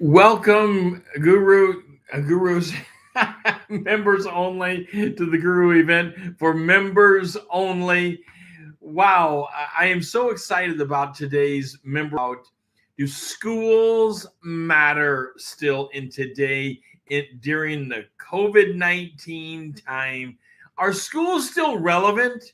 Welcome, gurus, members only to the Guru event for members only. Wow, I am so excited about today's member out. Do schools matter still in today during the COVID-19 time? Are schools still relevant?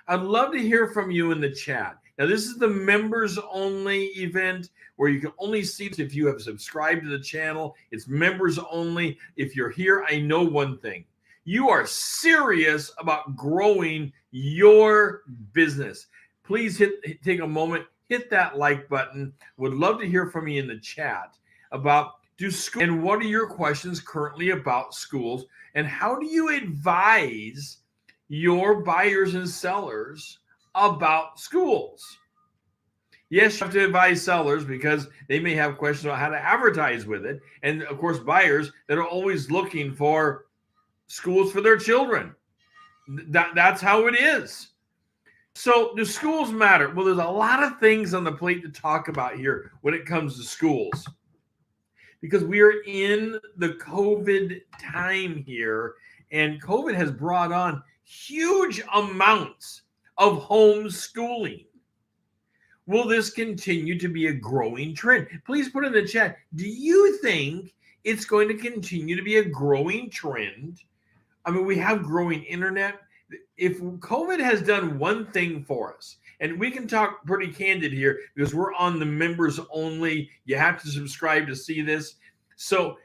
I'd love to hear from you in the chat. Now, this is the members only event where you can only see this if you have subscribed to the channel. It's members only. If you're here, I know one thing. You are serious about growing your business. Please take a moment, hit that like button. Would love to hear from you in the chat about and what are your questions currently about schools, and how do you advise your buyers and sellers about schools? Yes, you have to advise sellers because they may have questions about how to advertise with it. And of course, buyers that are always looking for schools for their children. That's how it is. So do schools matter? Well, there's a lot of things on the plate to talk about here when it comes to schools, because we are in the COVID time here, and COVID has brought on huge amounts of homeschooling. Will this continue to be a growing trend? Please put in the chat, do you think it's going to continue to be a growing trend? I mean, we have growing internet. If COVID has done one thing for us, and we can talk pretty candid here because we're on the members only, you have to subscribe to see this. So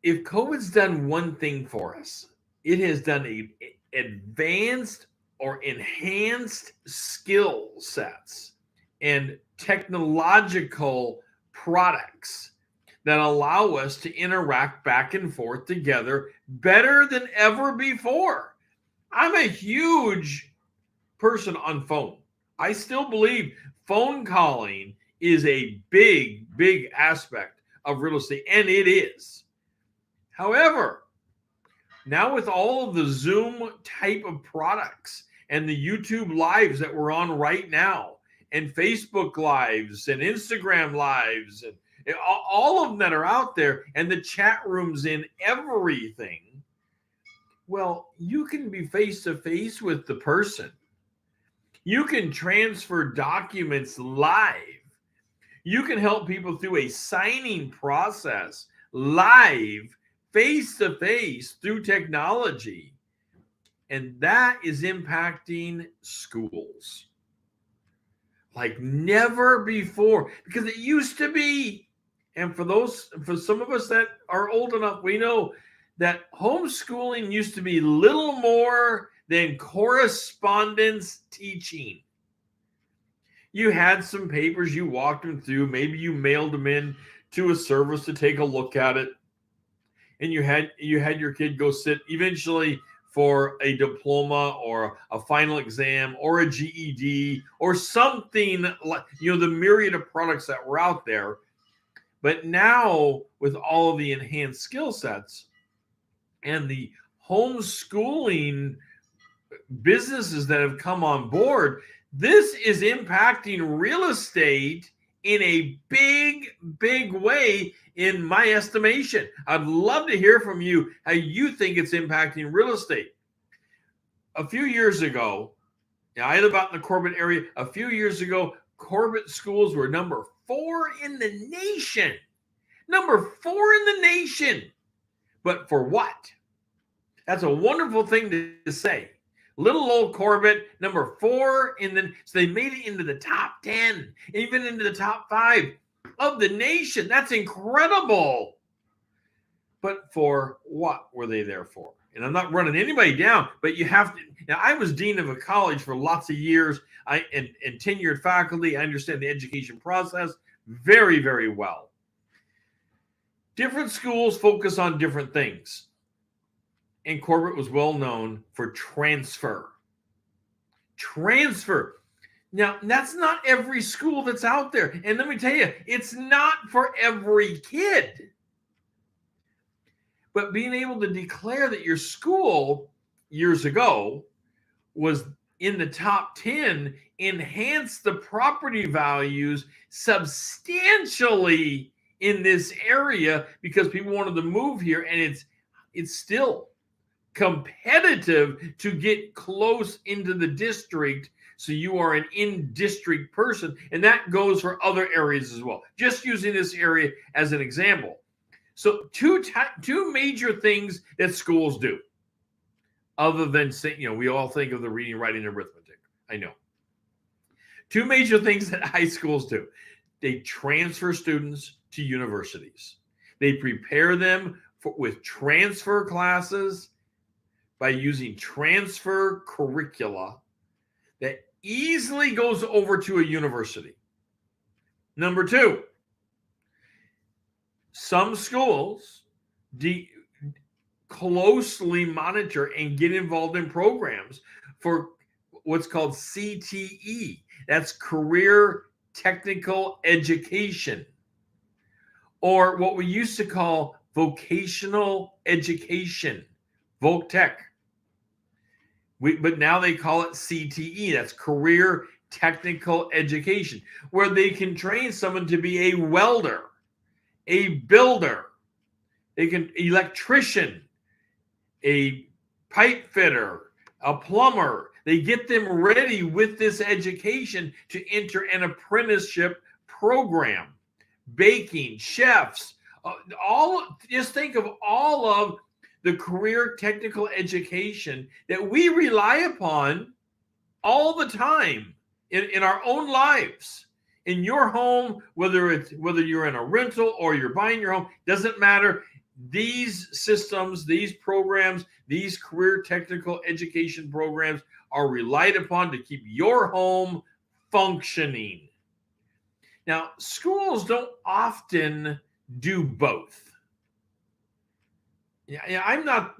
if COVID's done one thing for us, it has done a advanced or enhanced skill sets and technological products that allow us to interact back and forth together better than ever before. I'm a huge person on phone. I still believe phone calling is a big aspect of real estate, and it is. However, now with all of the Zoom type of products and the YouTube lives that we're on right now, and Facebook lives and Instagram lives, and all of them that are out there, and the chat rooms in everything, well, you can be face to face with the person. You can transfer documents live. You can help people through a signing process live, face to face, through technology. And that is impacting schools like never before, because it used to be, and for some of us that are old enough, we know that homeschooling used to be little more than correspondence teaching. You had some papers, you walked them through, maybe you mailed them in to a service to take a look at it, and you had your kid go sit eventually for a diploma or a final exam or a GED or something like, the myriad of products that were out there. But now with all of the enhanced skill sets and the homeschooling businesses that have come on board, this is impacting real estate in a big way, in my estimation. I'd love to hear from you how you think it's impacting real estate. A few years ago, I live out in the Corbett area. A few years ago, Corbett schools were number 4 in the nation. Number 4 in the nation. But for what? That's a wonderful thing to say. Little old Corbett, number 4 so they made it into the top 10, even into the top 5 of the nation. That's incredible. But for what were they there for? And I'm not running anybody down, but you have to. Now, I was dean of a college for lots of years. And tenured faculty. I understand the education process very well. Different schools focus on different things. And Corbett was well known for transfer. Now, that's not every school that's out there. And let me tell you, it's not for every kid. But being able to declare that your school years ago was in the top 10 enhanced the property values substantially in this area because people wanted to move here, and it's still competitive to get close into the district. So you are an in-district person, and that goes for other areas as well. Just using this area as an example. So two major things that schools do, other than saying, we all think of the reading, writing, and arithmetic. I know. Two major things that high schools do. They transfer students to universities. They prepare them with transfer classes by using transfer curricula that easily goes over to a university. Number two, some schools closely monitor and get involved in programs for what's called CTE. That's Career Technical Education, or what we used to call vocational education, Voc Tech. But now they call it CTE. That's Career Technical Education, where they can train someone to be a welder, a builder, electrician, a pipe fitter, a plumber. They get them ready with this education to enter an apprenticeship program. Baking, chefs, just think of all of the career technical education that we rely upon all the time in our own lives. In your home, whether you're in a rental or you're buying your home, doesn't matter. These systems, these programs, these career technical education programs are relied upon to keep your home functioning. Now, schools don't often do both. Yeah, I'm not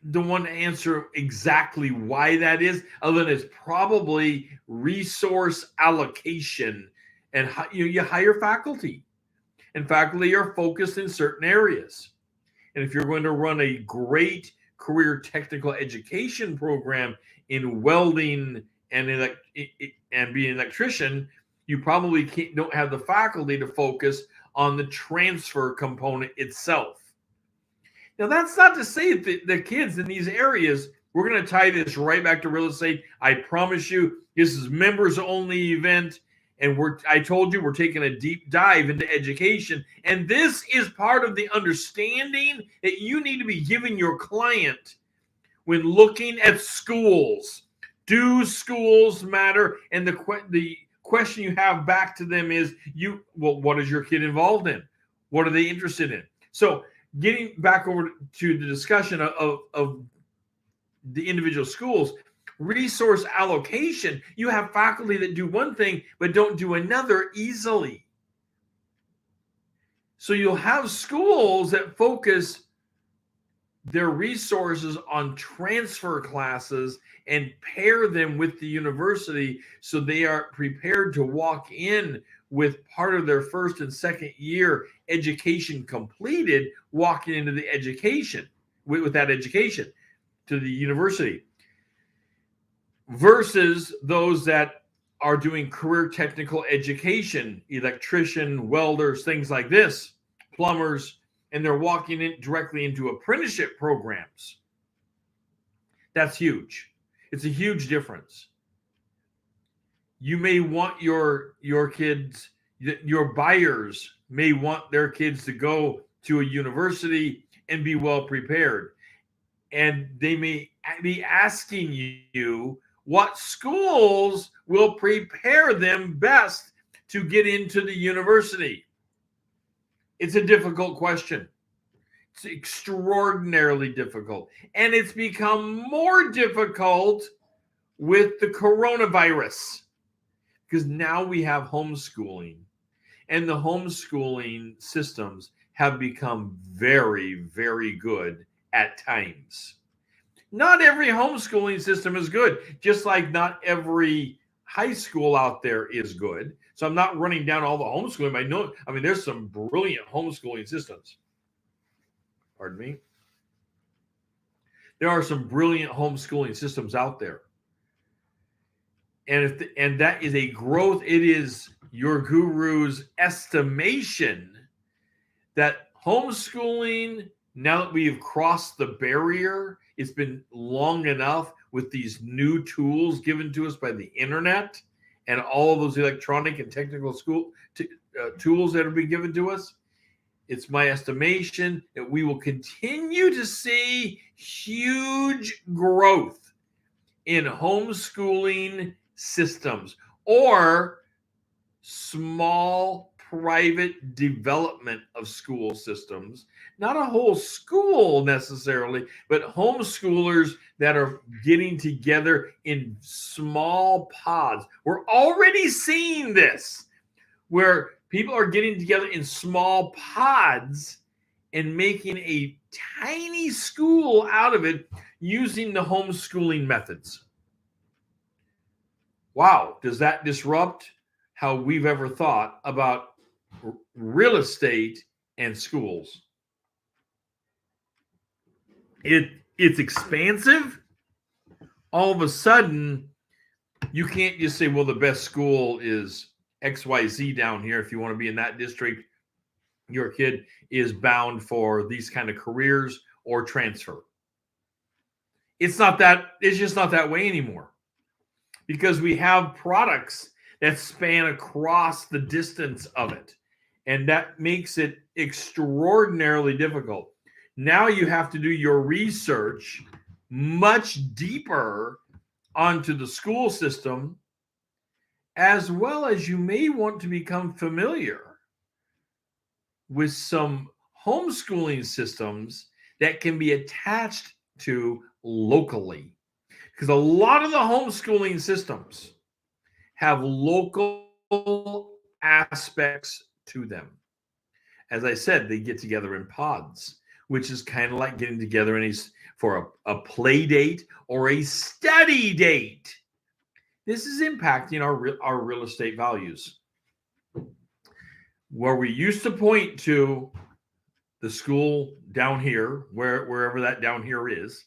the one to answer exactly why that is, other than it's probably resource allocation, and you hire faculty, and faculty are focused in certain areas. And if you're going to run a great career technical education program in welding and being an electrician, you probably don't have the faculty to focus on the transfer component itself. Now, that's not to say that the kids in these areas, we're going to tie this right back to real estate. I promise you, this is members only event. And I told you we're taking a deep dive into education. And this is part of the understanding that you need to be giving your client when looking at schools. Do schools matter? And the question you have back to them is, what is your kid involved in? What are they interested in? So getting back over to the discussion of the individual schools, resource allocation, you have faculty that do one thing but don't do another easily. So you'll have schools that focus their resources on transfer classes and pair them with the university so they are prepared to walk in with part of their first and second year education completed, walking into the education with that education to the university, versus those that are doing career technical education, electrician, welders, things like this, plumbers, and they're walking in directly into apprenticeship programs. That's huge. It's a huge difference. You may want your kids, your buyers may want their kids to go to a university and be well prepared. And they may be asking you what schools will prepare them best to get into the university. It's a difficult question. It's extraordinarily difficult. And it's become more difficult with the coronavirus, because now we have homeschooling, and the homeschooling systems have become very, very good at times. Not every homeschooling system is good, just like not every high school out there is good. So I'm not running down all the homeschooling. I mean, there's some brilliant homeschooling systems. Pardon me. There are some brilliant homeschooling systems out there. And that is a growth. It is your guru's estimation that homeschooling, now that we have crossed the barrier, it's been long enough with these new tools given to us by the internet and all of those electronic and technical tools that have been given to us. It's my estimation that we will continue to see huge growth in homeschooling systems or small private development of school systems. Not a whole school necessarily, but homeschoolers that are getting together in small pods. We're already seeing this, where people are getting together in small pods and making a tiny school out of it using the homeschooling methods. Wow, does that disrupt how we've ever thought about real estate and schools? It's expansive. All of a sudden, you can't just say, well, the best school is XYZ down here. If you want to be in that district, your kid is bound for these kind of careers or transfer. It's just not that way anymore, because we have products that span across the distance of it. And that makes it extraordinarily difficult. Now you have to do your research much deeper onto the school system, as well as you may want to become familiar with some homeschooling systems that can be attached to locally. Because a lot of the homeschooling systems have local aspects to them. As I said, they get together in pods, which is kind of like getting together for a play date or a study date. This is impacting our real estate values. Where we used to point to the school down here, wherever that down here is,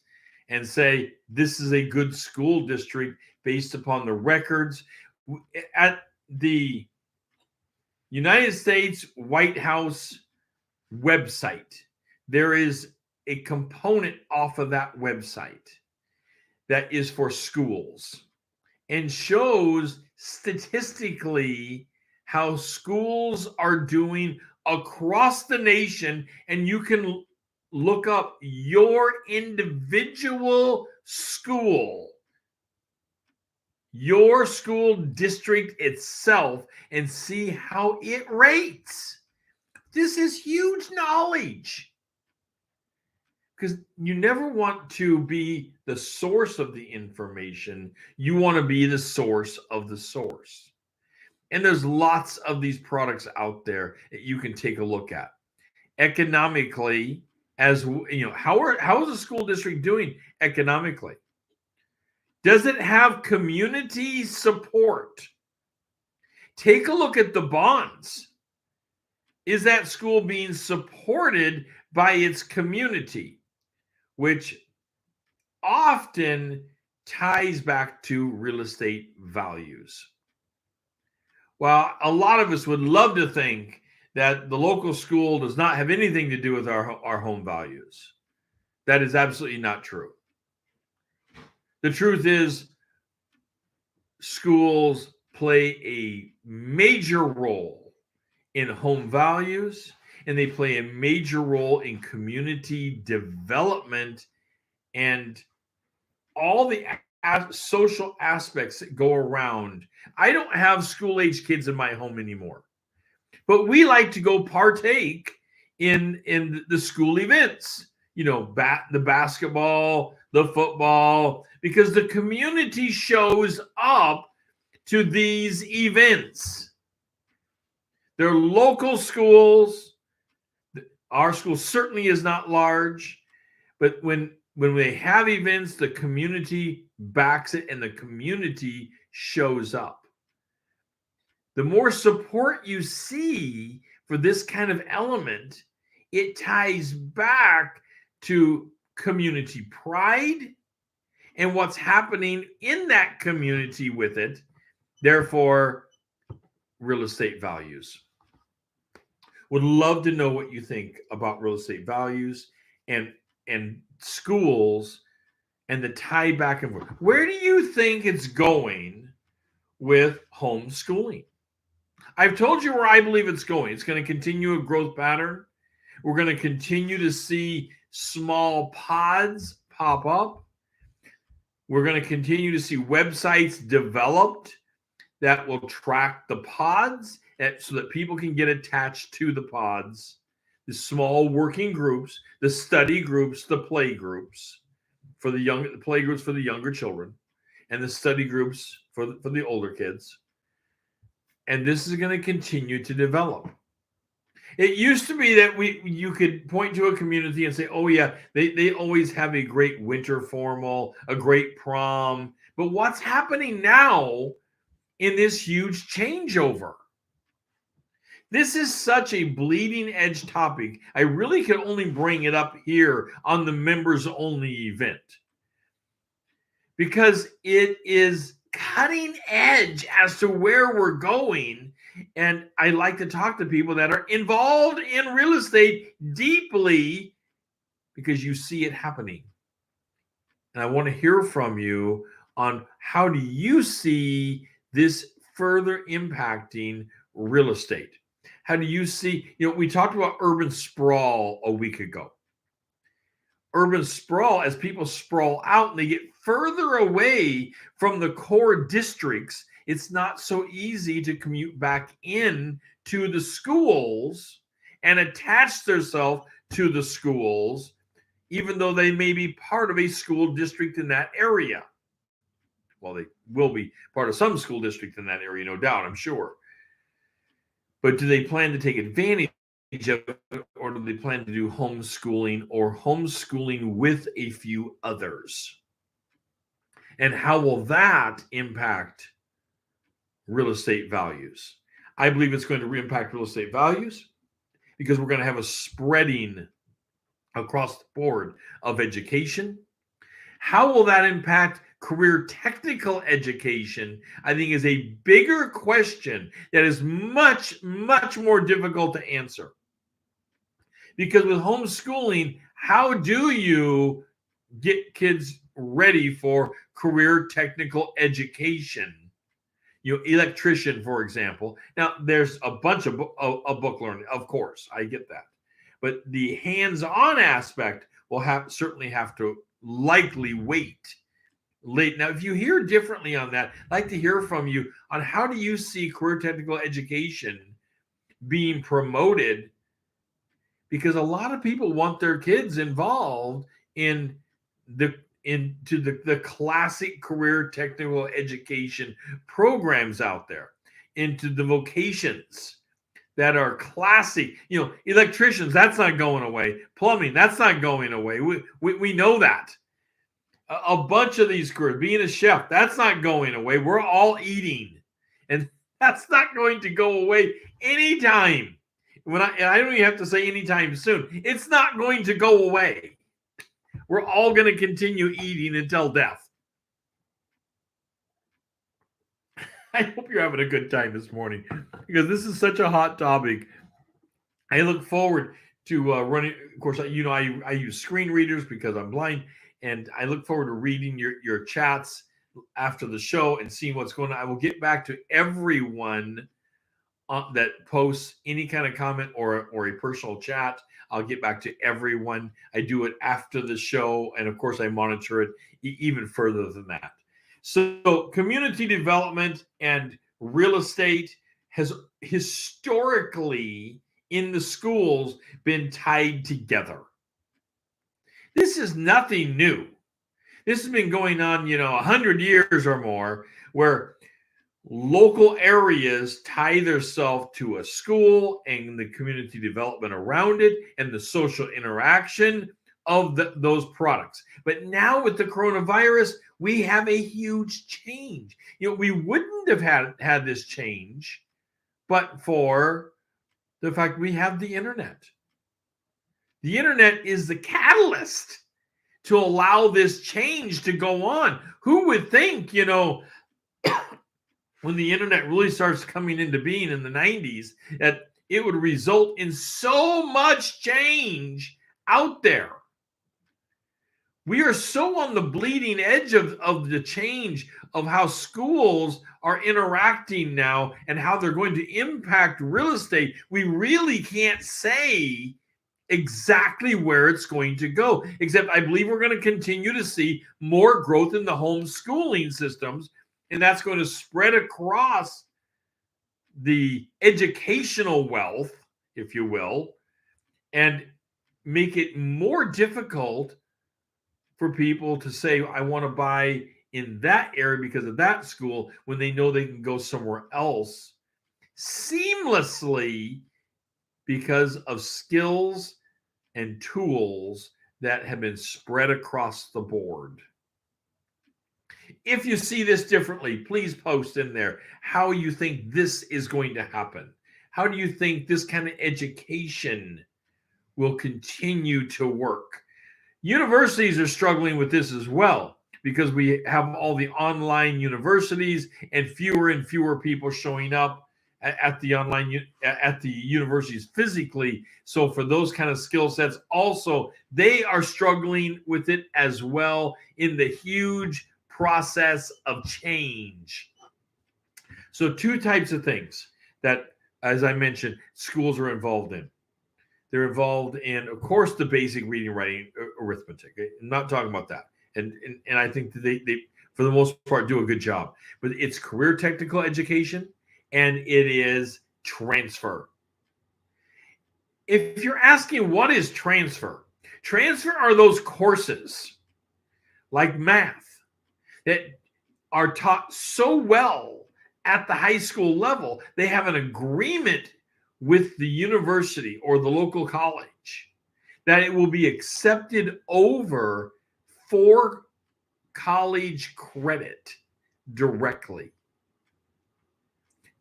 and say, this is a good school district based upon the records. At the United States White House website, there is a component off of that website that is for schools and shows statistically how schools are doing across the nation. And you can look up your individual school, your school district itself, and see how it rates. This is huge knowledge, because you never want to be the source of the information. You want to be the source of the source. And there's lots of these products out there that you can take a look at. Economically, as you know, how is a school district doing economically? Does it have community support? Take a look at the bonds. Is that school being supported by its community, which often ties back to real estate values? Well, a lot of us would love to think that the local school does not have anything to do with our home values. That is absolutely not true. The truth is, schools play a major role in home values, and they play a major role in community development and all the social aspects that go around. I don't have school-age kids in my home anymore, but we like to go partake in the school events, you know, the basketball, the football, because the community shows up to these events. They're local schools. Our school certainly is not large, but when they have events, the community backs it and the community shows up. The more support you see for this kind of element, it ties back to community pride and what's happening in that community with it. Therefore, real estate values. Would love to know what you think about real estate values and schools and the tie back and forth. Where do you think it's going with homeschooling? I've told you where I believe it's going. It's going to continue a growth pattern. We're going to continue to see small pods pop up. We're going to continue to see websites developed that will track the pods so that people can get attached to the pods, the small working groups, the study groups, the play groups for the play groups for the younger children, and the study groups for the older kids. And this is going to continue to develop. It used to be that you could point to a community and say, oh yeah, they always have a great winter formal, a great prom. But what's happening now in this huge changeover? This is such a bleeding edge topic. I really could only bring it up here on the members only event because it is cutting edge as to where we're going. And I like to talk to people that are involved in real estate deeply because you see it happening. And I want to hear from you on how do you see this further impacting real estate? How do you see, we talked about urban sprawl a week ago. Urban sprawl, as people sprawl out and they get further away from the core districts, it's not so easy to commute back in to the schools and attach themselves to the schools, even though they may be part of a school district in that area. Well, they will be part of some school district in that area, no doubt, I'm sure. But do they plan to take advantage of it, or do they plan to do homeschooling or homeschooling with a few others? And how will that impact real estate values? I believe it's going to impact real estate values because we're going to have a spreading across the board of education. How will that impact career technical education? I think is a bigger question that is much, much more difficult to answer. Because with homeschooling, how do you get kids ready for career technical education? Electrician, for example. Now, there's a bunch of book learning, of course, I get that. But the hands-on aspect will certainly have to likely wait. Now, if you hear differently on that, I'd like to hear from you on how do you see career technical education being promoted? Because a lot of people want their kids involved into the classic career technical education programs out there, into the vocations that are classic. Electricians, that's not going away. Plumbing, that's not going away. We know that. A bunch of these careers, being a chef, that's not going away. We're all eating, and that's not going to go away anytime. I don't even have to say anytime soon. It's not going to go away. We're all going to continue eating until death. I hope you're having a good time this morning because this is such a hot topic. I look forward to running. Of course, I use screen readers because I'm blind, and I look forward to reading your chats after the show and seeing what's going on. I will get back to everyone that posts any kind of comment or a personal chat. I'll get back to everyone. I do it after the show, and of course, I monitor it even further than that. So community development and real estate has historically in the schools been tied together. This is nothing new. This has been going on, 100 years or more, where local areas tie themselves to a school and the community development around it and the social interaction of those products. But now with the coronavirus, we have a huge change. We wouldn't have had this change but for the fact we have the internet. The internet is the catalyst to allow this change to go on. Who would think, when the internet really starts coming into being in the 90s, that it would result in so much change out there. We are so on the bleeding edge of the change of how schools are interacting now and how they're going to impact real estate. We really can't say exactly where it's going to go, except I believe we're going to continue to see more growth in the homeschooling systems, and that's going to spread across the educational wealth, if you will, and make it more difficult for people to say, I want to buy in that area because of that school, when they know they can go somewhere else seamlessly because of skills and tools that have been spread across the board. If you see this differently, please post in there how you think this is going to happen. How do you think this kind of education will continue to work? Universities are struggling with this as well because we have all the online universities and fewer people showing up at the universities physically. So for those kind of skill sets, also they are struggling with it as well in the huge process of change. So two types of things that, as I mentioned, schools are involved in. They're involved in, of course, the basic reading, writing, arithmetic. I'm not talking about that. And I think that they, for the most part, do a good job. But it's career technical education, and it is transfer. If you're asking what is transfer, transfer are those courses like math that are taught so well at the high school level, they have an agreement with the university or the local college that it will be accepted over for college credit directly.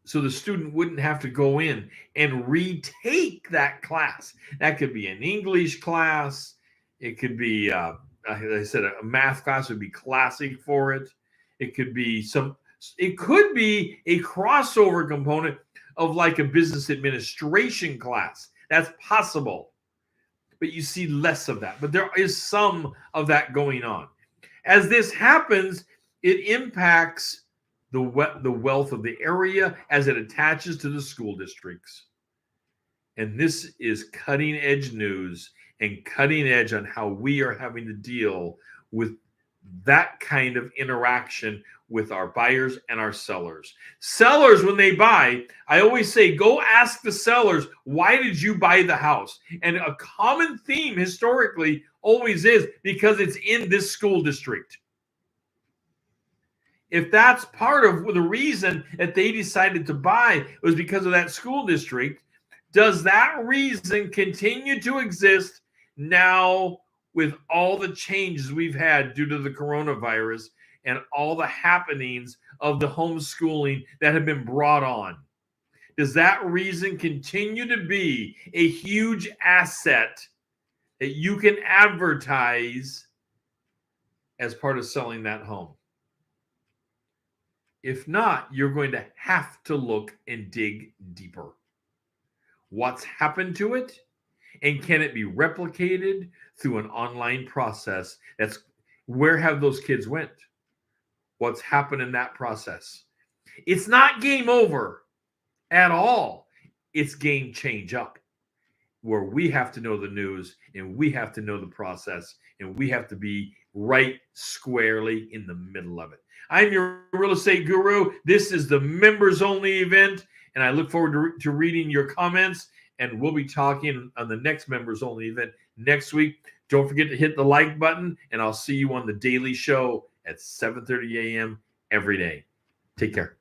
So the student wouldn't have to go in and retake that class. That could be an English class. It could be, like I said, a math class would be classic for it. It could be a crossover component of like a business administration class. That's possible. But you see less of that. But there is some of that going on. As this happens, it impacts the wealth of the area as it attaches to the school districts. And this is cutting edge news and cutting edge on how we are having to deal with that kind of interaction with our buyers and our sellers. Sellers, when they buy, I always say, go ask the sellers, why did you buy the house? And a common theme historically always is because it's in this school district. If that's part of the reason that they decided to buy was because of that school district, does that reason continue to exist now with all the changes we've had due to the coronavirus and all the happenings of the homeschooling that have been brought on? Does that reason continue to be a huge asset that you can advertise as part of selling that home? If not, you're going to have to look and dig deeper. What's happened to it? And can it be replicated through an online process? That's where have those kids went? What's happened in that process? It's not game over at all. It's game change up, where we have to know the news and we have to know the process and we have to be right squarely in the middle of it. I'm your real estate guru. This is the members only event, and I look forward to reading your comments, and we'll be talking on the next members only event next week. Don't forget to hit the like button, and I'll see you on the daily show at 7:30 a.m. every day. Take care.